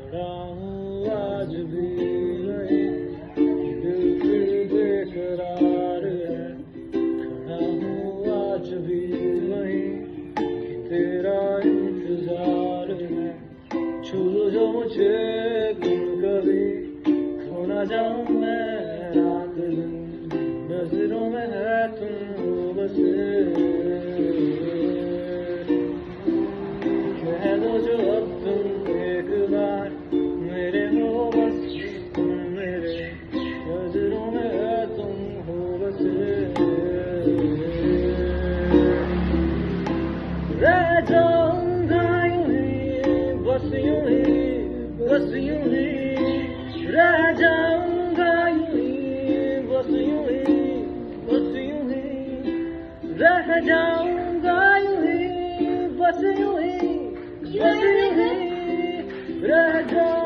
खड़ा हूँ आज भी वहीं, दिल फिर बेकरार है। खड़ा हूँ आज भी वहीं, तेरा इंतजार है। छू लो जो मुझे तुम कभी, खो ना जाऊं मैं रात दिन, नजरों में है तुम बसे। कह दो जो अब तुम एक बार, मेरे हो बस तुम मेरे, नजरों में है तुम हो बसे। रह जाऊंगा यूं ही, बस यूं ही, बस यूं ही। रह जाऊंगा यूं ही, बस यूं ही, बस यूं ही। रह जाऊंगा यूं ही, बस यूं ही, बस यूं ही। रह जा